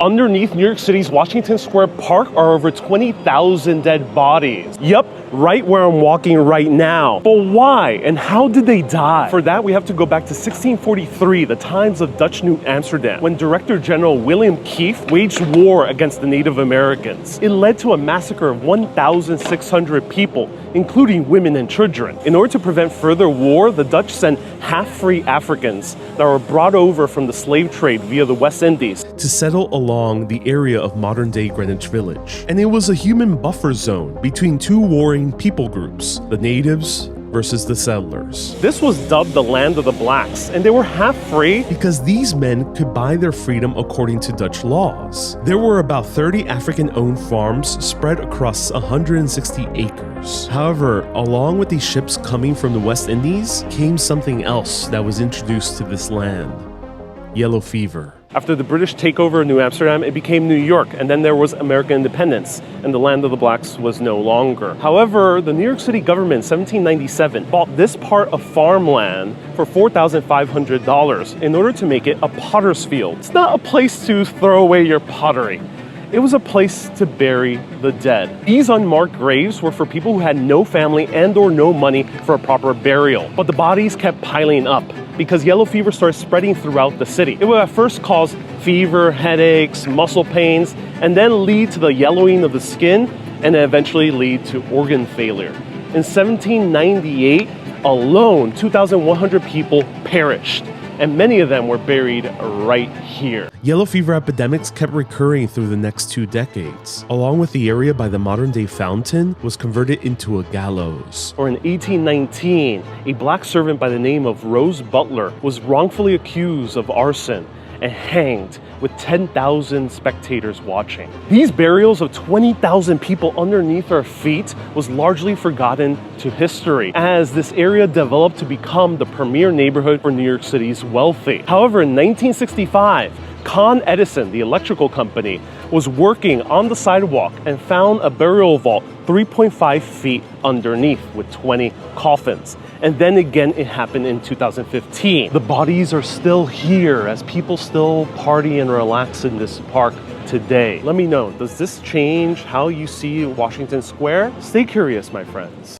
Underneath New York City's Washington Square Park are over 20,000 dead bodies. Yup, right where I'm walking right now. But why and how did they die? For that, we have to go back to 1643, the times of Dutch New Amsterdam, when Director General William Kieft waged war against the Native Americans. It led to a massacre of 1,600 people, including women and children. In order to prevent further war, the Dutch sent half-free Africans that were brought over from the slave trade via the West Indies to settle along the area of modern-day Greenwich Village. And it was a human buffer zone between two warring people groups, the natives versus the settlers. This was dubbed the land of the blacks, and they were half-free because these men could buy their freedom according to Dutch laws. There were about 30 African-owned farms spread across 160 acres. However, along with these ships coming from the West Indies came something else that was introduced to this land: yellow fever. After the British takeover of New Amsterdam, it became New York, and then there was American independence, and the land of the blacks was no longer. However, the New York City government in 1797 bought this part of farmland for $4,500 in order to make it a potter's field. It's not a place to throw away your pottery. It was a place to bury the dead. These unmarked graves were for people who had no family and/or no money for a proper burial. But the bodies kept piling up because yellow fever started spreading throughout the city. It would at first cause fever, headaches, muscle pains, and then lead to the yellowing of the skin, and then eventually lead to organ failure. In 1798 alone, 2,100 people perished, and many of them were buried right here. Yellow fever epidemics kept recurring through the next 2 decades. Along with the area by the modern-day fountain was converted into a gallows. Or in 1819, a black servant by the name of Rose Butler was wrongfully accused of arson and hanged with 10,000 spectators watching. These burials of 20,000 people underneath our feet was largely forgotten to history as this area developed to become the premier neighborhood for New York City's wealthy. However, in 1965, Con Edison, the electrical company, was working on the sidewalk and found a burial vault 3.5 feet underneath with 20 coffins. And then again, it happened in 2015. The bodies are still here as people still party and relax in this park today. Let me know, does this change how you see Washington Square? Stay curious, my friends.